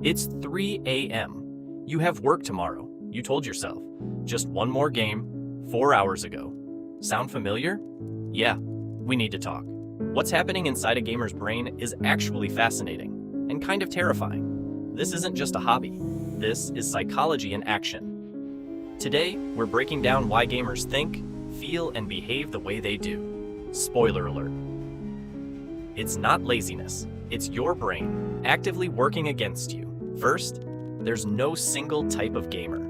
It's 3 a.m. You have work tomorrow, you told yourself. Just one more game, 4 hours ago. Sound familiar? Yeah, we need to talk. What's happening inside a gamer's brain is actually fascinating and kind of terrifying. This isn't just a hobby. This is psychology in action. Today, we're breaking down why gamers think, feel, and behave the way they do. Spoiler alert. It's not laziness. It's your brain actively working against you. First, there's no single type of gamer.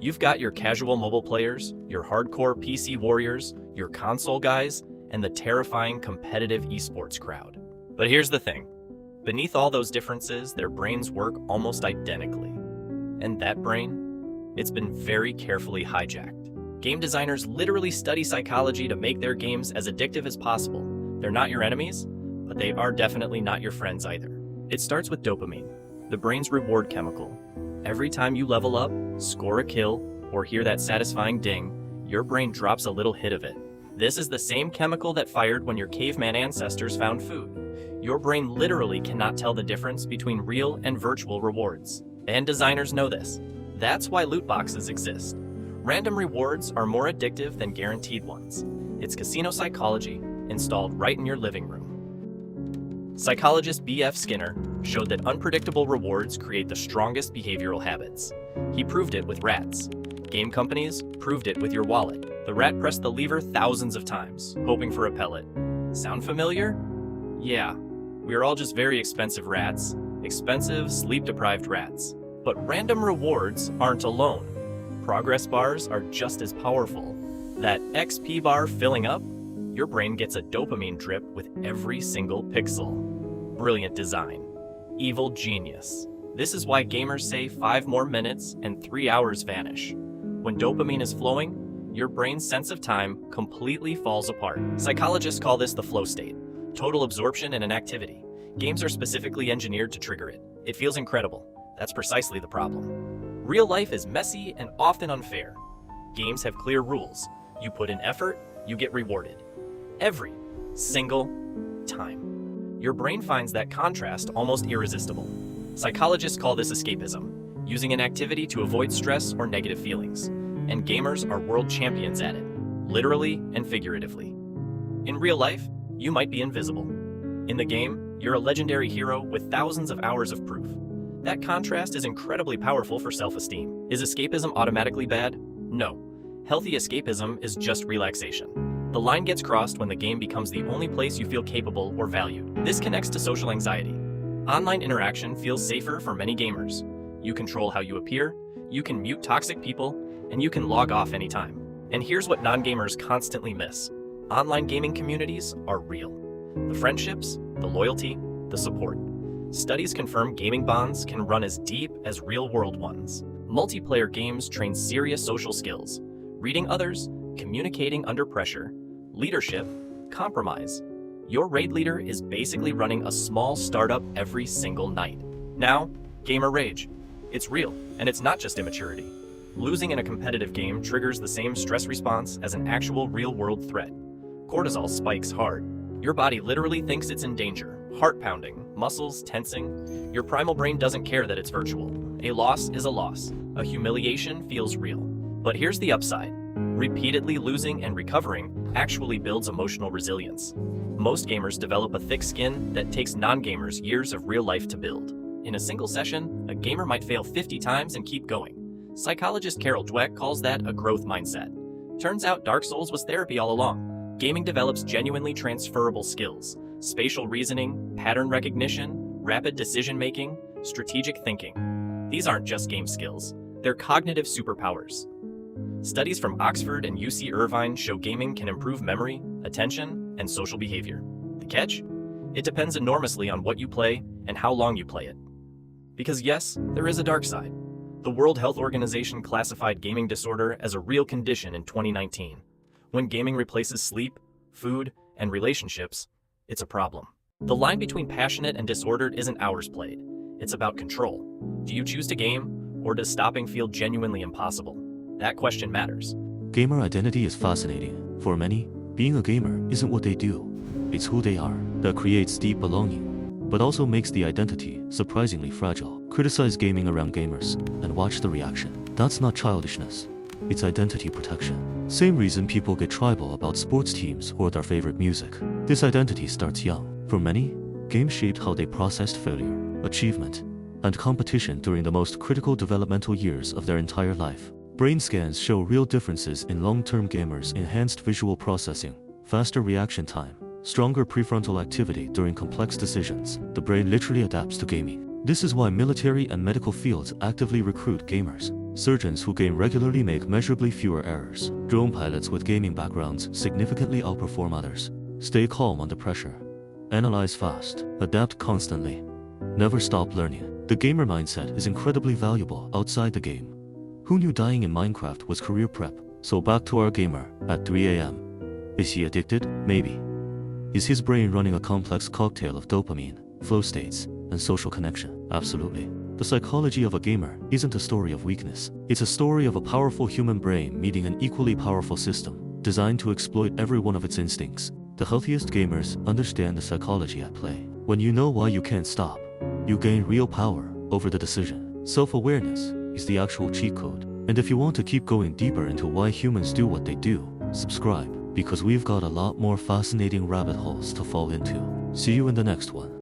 You've got your casual mobile players, your hardcore PC warriors, your console guys, and the terrifying competitive esports crowd. But here's the thing. Beneath all those differences, their brains work almost identically. And that brain, it's been very carefully hijacked. Game designers literally study psychology to make their games as addictive as possible. They're not your enemies, but they are definitely not your friends either. It starts with dopamine, the brain's reward chemical. Every time you level up, score a kill, or hear that satisfying ding, your brain drops a little hit of it. This is the same chemical that fired when your caveman ancestors found food. Your brain literally cannot tell the difference between real and virtual rewards. And designers know this. That's why loot boxes exist. Random rewards are more addictive than guaranteed ones. It's casino psychology installed right in your living room. Psychologist B.F. Skinner showed that unpredictable rewards create the strongest behavioral habits. He proved it with rats. Game companies proved it with your wallet. The rat pressed the lever thousands of times, hoping for a pellet. Sound familiar? Yeah, we are all just very expensive rats. Expensive, sleep-deprived rats. But random rewards aren't alone. Progress bars are just as powerful. That XP bar filling up, your brain gets a dopamine drip with every single pixel. Brilliant design. Evil genius. This is why gamers say 5 more minutes and 3 hours vanish. When dopamine is flowing, your brain's sense of time completely falls apart. Psychologists call this the flow state, total absorption in an activity. Games are specifically engineered to trigger it. It feels incredible. That's precisely the problem. Real life is messy and often unfair. Games have clear rules. You put in effort, you get rewarded. Every single time. Your brain finds that contrast almost irresistible. Psychologists call this escapism, using an activity to avoid stress or negative feelings. And gamers are world champions at it, literally and figuratively. In real life, you might be invisible. In the game, you're a legendary hero with thousands of hours of proof. That contrast is incredibly powerful for self-esteem. Is escapism automatically bad? No. Healthy escapism is just relaxation. The line gets crossed when the game becomes the only place you feel capable or valued. This connects to social anxiety. Online interaction feels safer for many gamers. You control how you appear, you can mute toxic people, and you can log off anytime. And here's what non-gamers constantly miss. Online gaming communities are real. The friendships, the loyalty, the support. Studies confirm gaming bonds can run as deep as real-world ones. Multiplayer games train serious social skills. Reading others, communicating under pressure, leadership, compromise. Your raid leader is basically running a small startup every single night. Now, gamer rage. It's real, and it's not just immaturity. Losing in a competitive game triggers the same stress response as an actual real-world threat. Cortisol spikes hard. Your body literally thinks it's in danger. Heart pounding, muscles tensing. Your primal brain doesn't care that it's virtual. A loss is a loss. A humiliation feels real. But here's the upside. Repeatedly losing and recovering actually builds emotional resilience. Most gamers develop a thick skin that takes non-gamers years of real life to build. In a single session, a gamer might fail 50 times and keep going. Psychologist Carol Dweck calls that a growth mindset. Turns out Dark Souls was therapy all along. Gaming develops genuinely transferable skills. Spatial reasoning, pattern recognition, rapid decision-making, strategic thinking. These aren't just game skills. They're cognitive superpowers. Studies from Oxford and UC Irvine show gaming can improve memory, attention, and social behavior. The catch? It depends enormously on what you play and how long you play it. Because yes, there is a dark side. The World Health Organization classified gaming disorder as a real condition in 2019. When gaming replaces sleep, food, and relationships, it's a problem. The line between passionate and disordered isn't hours played. It's about control. Do you choose to game, or does stopping feel genuinely impossible? That question matters. Gamer identity is fascinating. For many, being a gamer isn't what they do. It's who they are that creates deep belonging, but also makes the identity surprisingly fragile. criticize gaming around gamers, and watch the reaction. That's not childishness. It's identity protection. Same reason people get tribal about sports teams or their favorite music. This identity starts young. For many, games shaped how they processed failure, achievement, and competition during the most critical developmental years of their entire life. Brain scans show real differences in long-term gamers: enhanced visual processing, faster reaction time, stronger prefrontal activity during complex decisions. The brain literally adapts to gaming. This is why military and medical fields actively recruit gamers. Surgeons who game regularly make measurably fewer errors. Drone pilots with gaming backgrounds significantly outperform others. Stay calm under pressure. Analyze fast. Adapt constantly. Never stop learning. The gamer mindset is incredibly valuable outside the game. Who knew dying in Minecraft was career prep? So back to our gamer at 3 a.m. Is he addicted? Maybe. Is his brain running a complex cocktail of dopamine, flow states, and social connection? Absolutely. The psychology of a gamer isn't a story of weakness. It's a story of a powerful human brain meeting an equally powerful system, designed to exploit every one of its instincts. The healthiest gamers understand the psychology at play. When you know why you can't stop, you gain real power over the decision. Self-awareness is the actual cheat code. And if you want to keep going deeper into why humans do what they do, subscribe, because we've got a lot more fascinating rabbit holes to fall into. See you in the next one.